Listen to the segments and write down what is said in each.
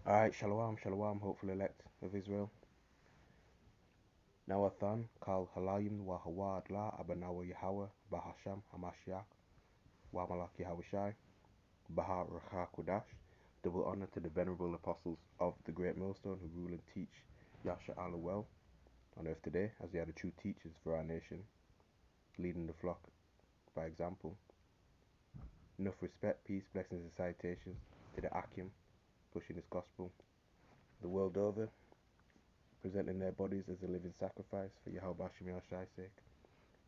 Alright, Shalom, Shalom, hopeful elect of Israel. Nawathan, Kal Halayim wa Hawad La Abanawa Yahweh, Bahasham Hamashiach, wa Malak Yahushai, Baha Racha Kodash. Double honor to the venerable apostles of the Great Millstone who rule and teach Yasha Allah well on earth today, as they are the true teachers for our nation, leading the flock by example. Enough respect, peace, blessings, and salutations to the Akim, pushing his gospel the world over, presenting their bodies as a living sacrifice for Yahweh Shem Shai's sake.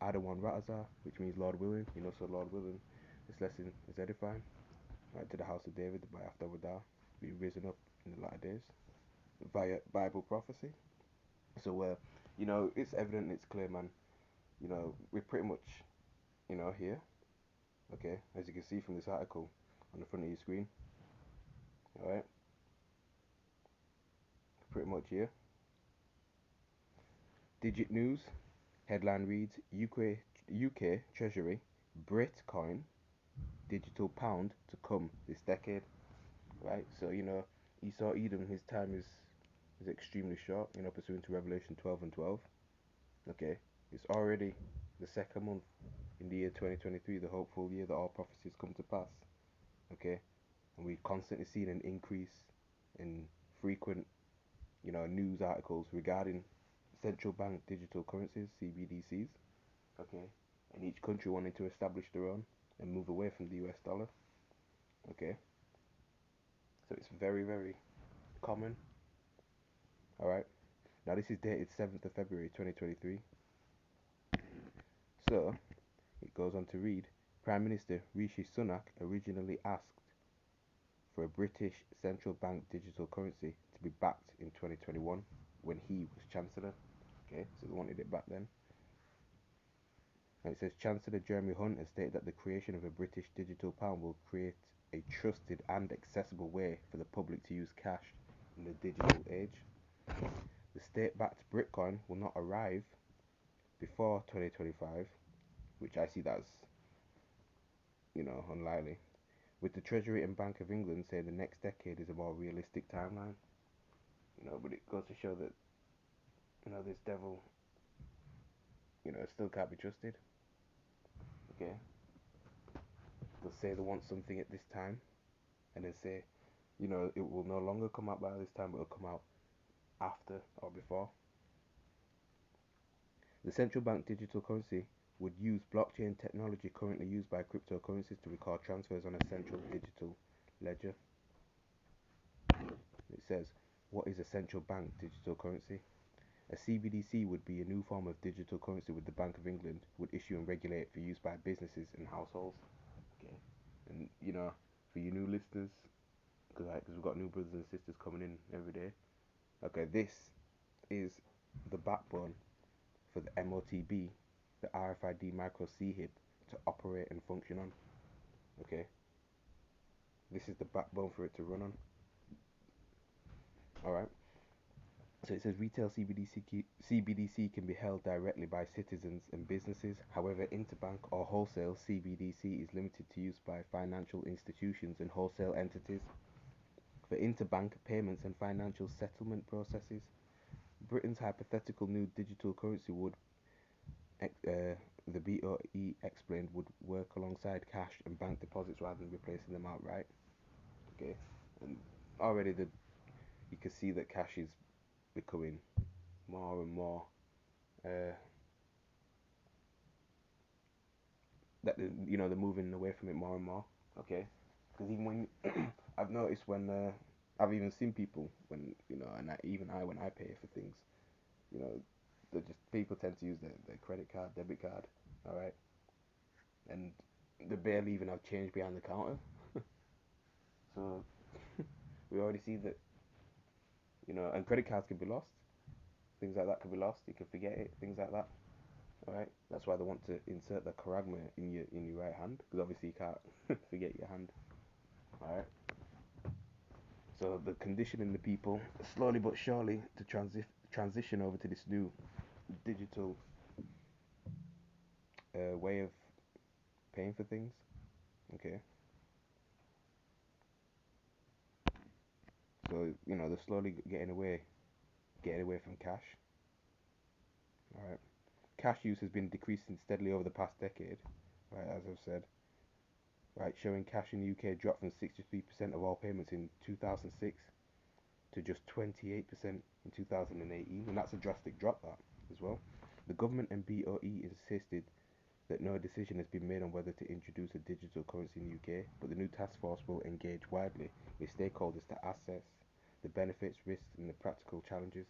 Adawan Ratazar, which means Lord willing. So Lord willing, this lesson is edifying. Right, to the house of David by after Wadah, be risen up in the latter days via Bible prophecy. So, it's evident, it's clear, man. We're pretty much, here. Okay, as you can see from this article on the front of your screen. All right, pretty much here. Digit News headline reads: UK Treasury Britcoin digital pound to come this decade. Right, so Esau Edom, his time is extremely short. Pursuant to Revelation 12 and 12. Okay, it's already the second month in the year 2023, the hopeful year that all prophecies come to pass. Okay, and we constantly seen an increase in frequent news articles regarding central bank digital currencies, CBDCs. Okay, and each country wanting to establish their own and move away from the US dollar. Okay, so it's very, very common. All right, now this is dated 7th of February 2023. So it goes on to read: Prime Minister Rishi Sunak originally asked for a British central bank digital currency to be backed in 2021 when he was Chancellor. Okay, so they wanted it back then. And it says Chancellor Jeremy Hunt has stated that the creation of a British digital pound will create a trusted and accessible way for the public to use cash in the digital age. The state-backed Britcoin will not arrive before 2025, which I see that as, unlikely. With the Treasury and Bank of England saying the next decade is a more realistic timeline. But it goes to show that, this devil, still can't be trusted. Okay? They'll say they want something at this time, and then say, it will no longer come out by this time, but it'll come out after or before. The central bank digital currency would use blockchain technology currently used by cryptocurrencies to record transfers on a central digital ledger. It says, what is a central bank digital currency? A CBDC would be a new form of digital currency with the Bank of England would issue and regulate for use by businesses and households. Okay, and for you new listeners, because we've got new brothers and sisters coming in every day. Okay, this is the backbone for the MOTB, the RFID micro C-HIB, to operate and function on. Okay, this is the backbone for it to run on. Alright, so it says retail CBDC can be held directly by citizens and businesses. However, interbank or wholesale CBDC is limited to use by financial institutions and wholesale entities. For interbank payments and financial settlement processes, Britain's hypothetical new digital currency would, the BOE explained, would work alongside cash and bank deposits rather than replacing them outright. Okay, and already you can see that cash is becoming more and more that they're moving away from it more and more. Okay, because even when I've noticed when I've even seen people when and I when I pay for things, you know, people tend to use their credit card, debit card, all right, and they barely even have change behind the counter. So we already see that and credit cards can be lost, things like that can be lost. You can forget it, things like that. All right, that's why they want to insert the charagma in your right hand, because obviously you can't forget your hand. All right. So the conditioning the people slowly but surely to transition over to this new digital way of paying for things. Okay. So So they're slowly getting away from cash. All right. Cash use has been decreasing steadily over the past decade. Right, as I've said. Right, showing cash in the UK dropped from 63% of all payments in 2006 to just 28% in 2018, and that's a drastic drop that as well. The government and BOE insisted that no decision has been made on whether to introduce a digital currency in the UK, but the new task force will engage widely with stakeholders to assess the benefits, risks, and the practical challenges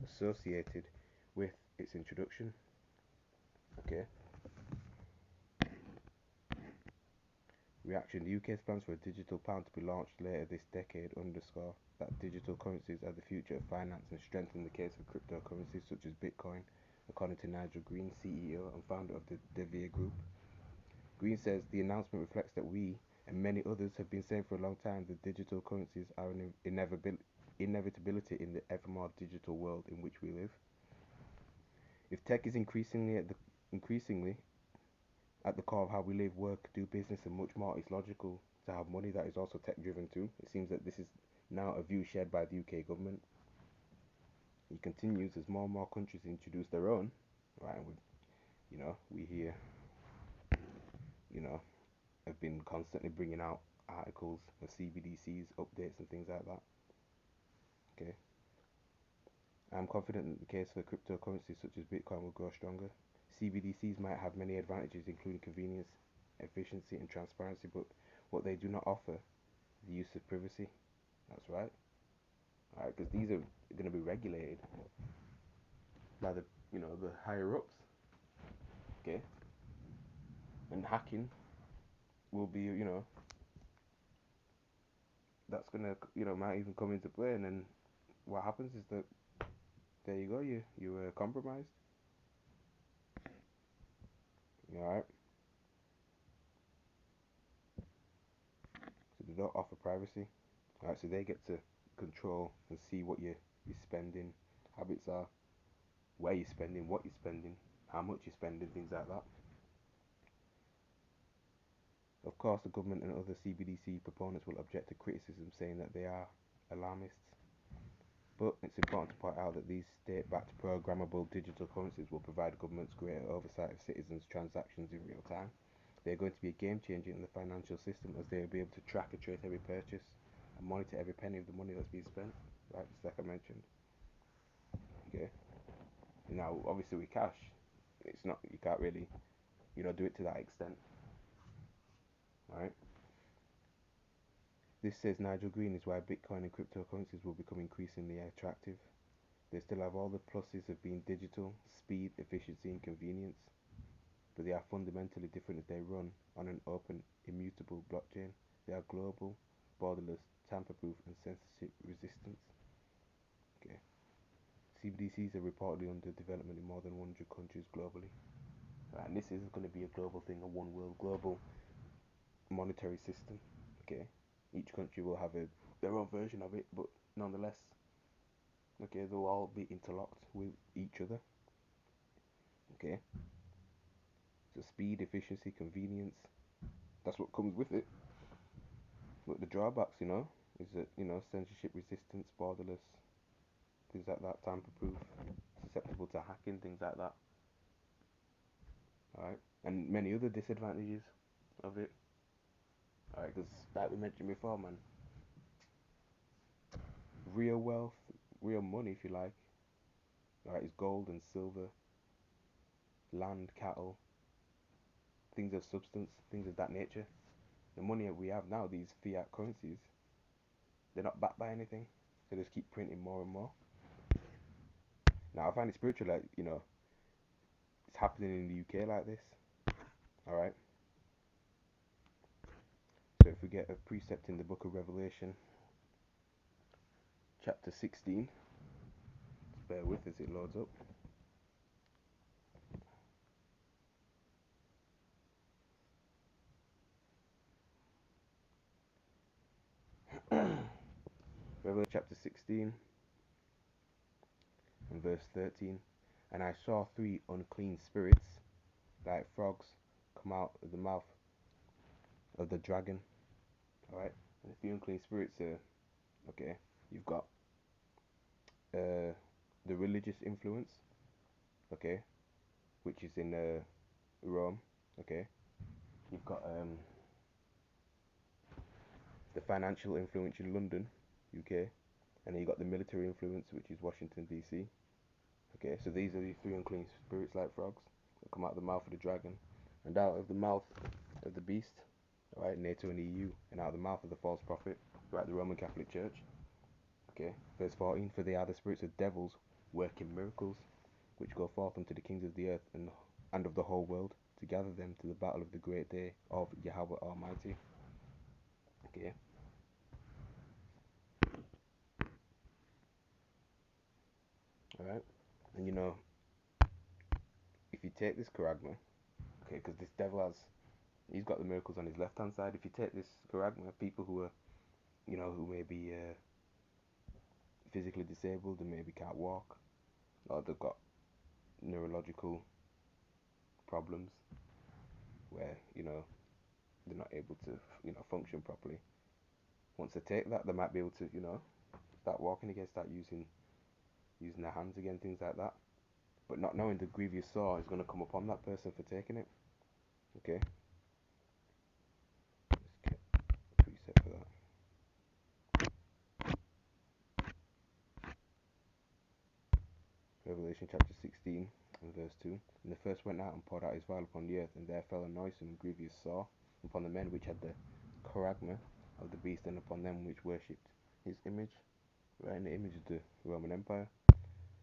associated with its introduction. Okay. Reaction: the UK's plans for a digital pound to be launched later this decade underscore that digital currencies are the future of finance and strengthen the case for cryptocurrencies such as Bitcoin, according to Nigel Green, CEO and founder of the De Vere Group. Green says the announcement reflects that we and many others have been saying for a long time that digital currencies are an inevitability in the ever more digital world in which we live. If tech is increasingly at the core of how we live, work, do business, and much more, it's logical to have money that is also tech driven too. It seems that this is now a view shared by the UK government. He continues, as more and more countries introduce their own, right? And we here, have been constantly bringing out articles of CBDCs, updates, and things like that. Okay. I'm confident that the case for cryptocurrencies such as Bitcoin will grow stronger. CBDCs might have many advantages, including convenience, efficiency, and transparency, but what they do not offer is the use of privacy. That's right. All right, because these are going to be regulated by the higher ups. Okay, and hacking will be that's gonna might even come into play, and then what happens is that there you go, you were compromised. All right. So they don't offer privacy. All right, so they get to control and see what your spending habits are, where you're spending, what you're spending, how much you're spending, things like that. Of course, the government and other CBDC proponents will object to criticism, saying that they are alarmists. But it's important to point out that these state-backed programmable digital currencies will provide governments greater oversight of citizens' transactions in real time. They're going to be a game changer in the financial system, as they will be able to track and trace every purchase and monitor every penny of the money that's being spent. Right, just like I mentioned. Okay. Now, obviously, with cash, it's not, you can't really do it to that extent. Right. This, says Nigel Green, is why Bitcoin and cryptocurrencies will become increasingly attractive. They still have all the pluses of being digital: speed, efficiency, and convenience, but they are fundamentally different as they run on an open, immutable blockchain. They are global, borderless, tamper-proof, and censorship resistant. Okay. CBDCs are reportedly under development in more than 100 countries globally. Right, and this is going to be a global thing, a one world global monetary system. Okay. Each country will have their own version of it, but nonetheless, okay, they'll all be interlocked with each other. Okay. So speed, efficiency, convenience, that's what comes with it. But the drawbacks, is that, censorship resistance, borderless, things like that, tamper-proof, susceptible to hacking, things like that. Alright, and many other disadvantages of it. Alright, because like we mentioned before, man, real wealth, real money, if you like, alright, is gold and silver, land, cattle, things of substance, things of that nature. The money that we have now, these fiat currencies, they're not backed by anything. They just keep printing more and more. Now, I find it spiritual, like, it's happening in the UK like this. Alright? So if we get a precept in the book of Revelation, chapter 16, just bear with as it loads up. Revelation chapter 16 and verse 13. And I saw 3 unclean spirits, like frogs, come out of the mouth of the dragon. Alright? And the 3 unclean spirits are, okay, You've got the religious influence, okay, which is in Rome, okay. You've got the financial influence in London, UK, and then you got the military influence, which is Washington DC. Okay, so these are the three unclean spirits like frogs that come out of the mouth of the dragon, and out of the mouth of the beast, right, NATO and EU, and out of the mouth of the false prophet, right, the Roman Catholic Church. Okay, verse 14, for they are the spirits of devils working miracles, which go forth unto the kings of the earth and of the whole world, to gather them to the battle of the great day of Yahweh Almighty. Okay. Alright. And if you take this charagma, okay, because this devil he's got the miracles on his left hand side. If you take this charagma, people who are, who may be physically disabled and maybe can't walk, or they've got neurological problems where, they're not able to, function properly. Once they take that, they might be able to, start walking again, start using their hands again, things like that. But not knowing the grievous sore is going to come upon that person for taking it. Okay? Let's get a preset for that. Revelation chapter 16 and verse 2. And the first went out and poured out his vial upon the earth, and there fell a noisome and grievous sore upon the men which had the charagma of the beast, and upon them which worshipped his image, right, in the image of the Roman Empire.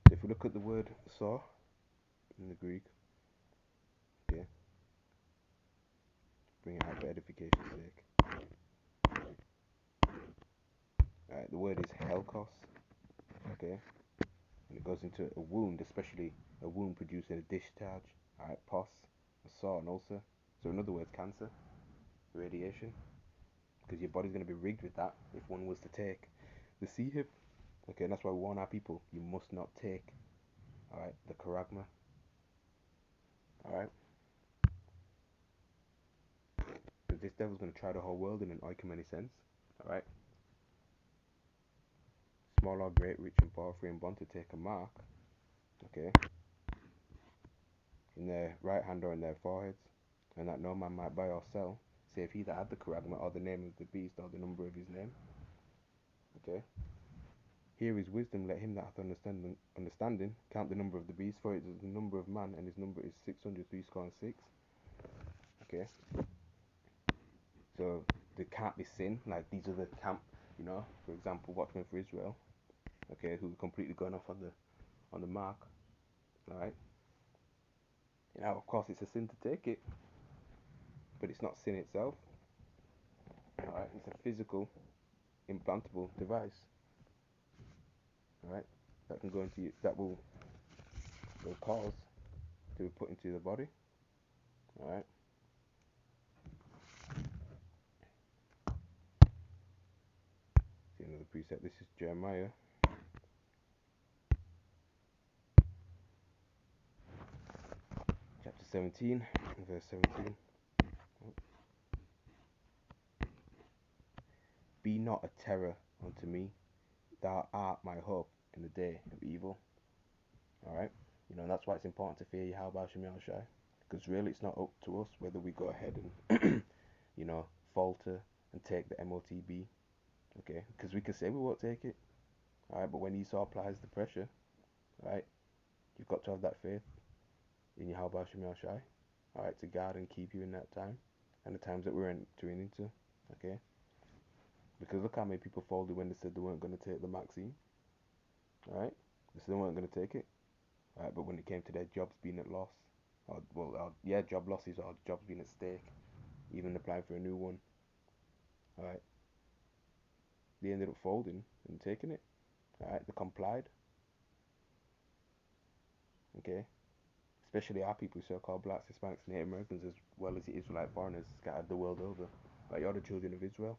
So if we look at the word sore in the Greek, okay, bring it out for edification's sake. Right, the word is helkos, okay, and it goes into a wound, especially a wound producing a discharge, alright, pus, a sore, an ulcer. So in other words, cancer, radiation, because your body's going to be rigged with that if one was to take the sea hip. Okay, and that's why we warn our people, you must not take, alright, the charagma, alright, because this devil's going to try the whole world in an oikoumene sense, alright, small or great, rich and poor, free and bond, to take a mark, okay, in their right hand or in their foreheads, and that no man might buy or sell, save he that had the charagma, or the name of the beast, or the number of his name. Okay. Here is wisdom, let him that hath understanding count the number of the beast, for it is the number of man, and his number is 666. Okay. So there can't be sin, like these are the camp, for example, Watchmen for Israel, okay, who are completely going off on the mark. Alright. Now of course it's a sin to take it, but it's not sin itself. Alright, it's a physical implantable device. Alright, that can go into you, that will cause to be put into the body. Alright. See another preset. This is Jeremiah chapter 17, verse 17. Be not a terror unto me, thou art my hope in the day of evil. Alright? That's why it's important to fear Yahweh Shem Yahushai. Because really it's not up to us whether we go ahead and, falter and take the MOTB. Okay? Because we can say we won't take it. Alright? But when Esau applies the pressure, right, you've got to have that faith in Yahweh Shem Yahushai. Alright? To guard and keep you in that time. And the times that we're entering into. Okay? Because look how many people folded when they said they weren't going to take the Maxine. Alright? They said they weren't going to take it. Alright, but when it came to their jobs being at loss, job losses or jobs being at stake, even applying for a new one, alright, they ended up folding and taking it. Alright, they complied. Okay? Especially our people, so-called blacks, Hispanics, Native Americans, as well as the Israelite foreigners scattered the world over. Like, you're the children of Israel.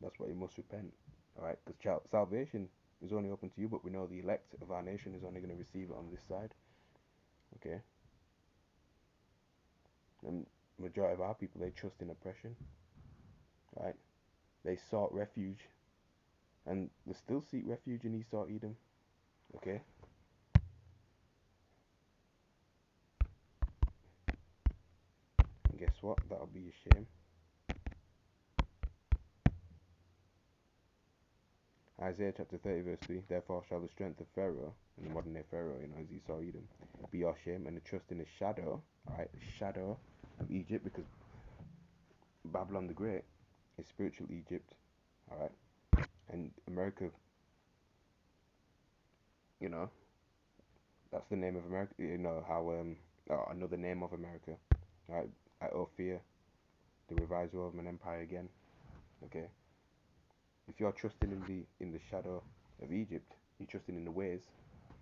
That's why you must repent. Alright? Because salvation is only open to you, but we know the elect of our nation is only going to receive it on this side. Okay? And majority of our people, they trust in oppression. Right? They sought refuge and they still seek refuge in Esau Edom. Okay. And guess what? That'll be a shame. Isaiah chapter 30 verse 3. Therefore shall the strength of Pharaoh, and the modern day Pharaoh, is Esau Edom, be your shame, and the trust in the shadow, alright, the shadow of Egypt, because Babylon the Great is spiritual Egypt, alright, and America, you know, that's the name of America, how, another name of America, alright, Fear, the revival of an empire again, okay. If you're trusting in the shadow of Egypt, you're trusting in the ways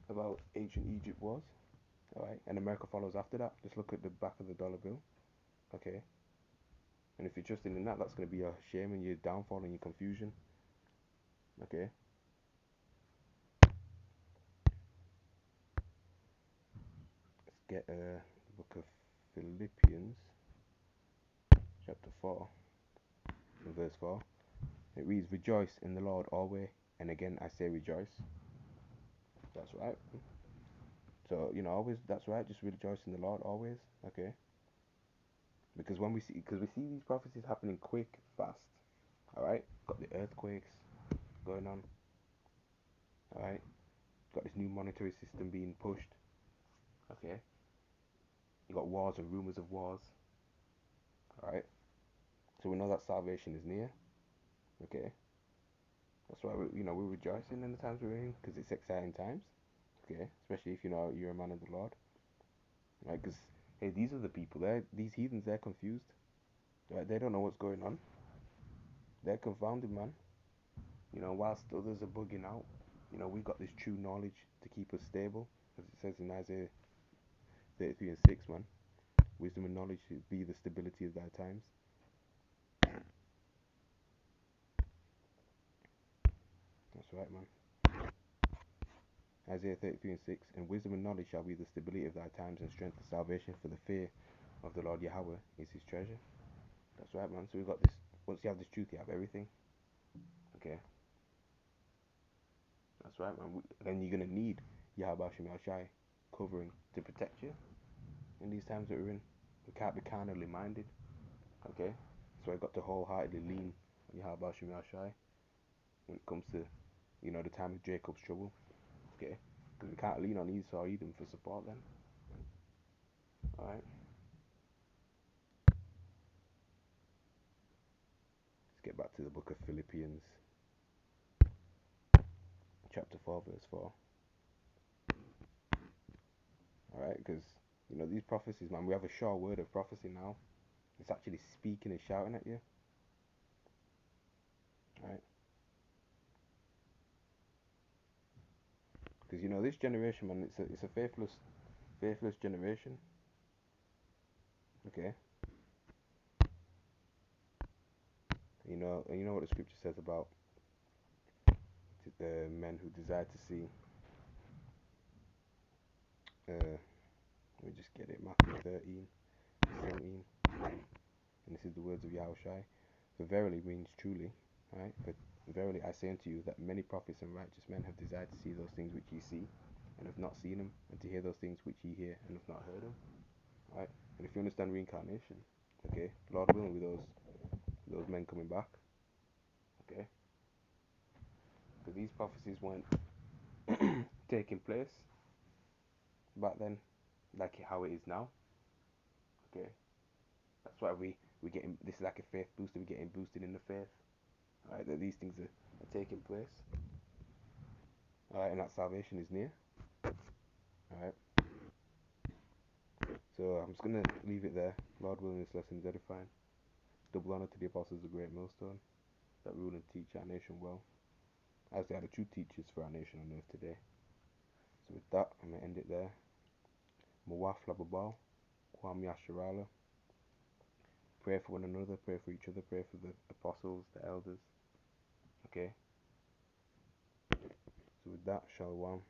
of how ancient Egypt was, alright, and America follows after that. Just look at the back of the dollar bill, okay. And if you're trusting in that, that's going to be your shame and your downfall and your confusion, okay. Let's get the book of Philippians, chapter 4, and verse 4. It reads, "Rejoice in the Lord always," and again I say rejoice. That's right. So always. That's right. Just rejoice in the Lord always. Okay. Because we see these prophecies happening quick, fast. All right. Got the earthquakes going on. All right. Got this new monetary system being pushed. Okay. You got wars and rumors of wars. All right. So we know that salvation is near. Okay. That's why we're rejoicing in the times we're in, because it's exciting times. Okay. Especially if you're a man of the Lord. Right. Because hey, these are the people. These heathens. They're confused. Right. They don't know what's going on. They're confounded, man. Whilst others are bugging out, we got this true knowledge to keep us stable, as it says in Isaiah 33 and 6, man. Wisdom and knowledge should be the stability of thy times. That's right, man. Isaiah 33 and 6, and wisdom and knowledge shall be the stability of thy times, and strength of salvation, for the fear of the Lord Yahweh is his treasure. That's right, man. So we got this. Once you have this truth, you have everything. Okay. That's right, man. Then you're gonna need Yahweh Shem Shai covering to protect you in these times that we're in. We can't be carnally minded. Okay? So I got to wholeheartedly lean on Yahweh Shem Shai when it comes to, the time of Jacob's trouble. Okay? Because we can't lean on Esau Edom for support then. Alright? Let's get back to the book of Philippians, chapter 4, verse 4. Alright? Because, these prophecies, man, we have a sure word of prophecy now. It's actually speaking and shouting at you. Alright? Because, this generation, man, it's a faithless generation. Okay? And you know what the scripture says about the men who desire to see. Let me just get it. Matthew 13, 17. And this is the words of Yahushai. For verily means truly, right? For verily I say unto you that many prophets and righteous men have desired to see those things which ye see, and have not seen them, and to hear those things which ye hear, and have not heard them. Right? And if you understand reincarnation, okay, Lord willing, with those men coming back, okay, because these prophecies weren't taking place back then, like how it is now. Okay, that's why we getting this is like a faith booster. We're getting boosted in the faith. Alright, that these things are taking place. Alright, and that salvation is near. Alright. So I'm just gonna leave it there. Lord willing, this lesson is edifying. Double honor to the apostles of the great millstone that rule and teach our nation well, as they are the true teachers for our nation on earth today. So with that, I'm gonna end it there. Mawaf lababal, Kwam Yasharala. Pray for one another, pray for each other, pray for the apostles, the elders. Okay? So with that, Shalom.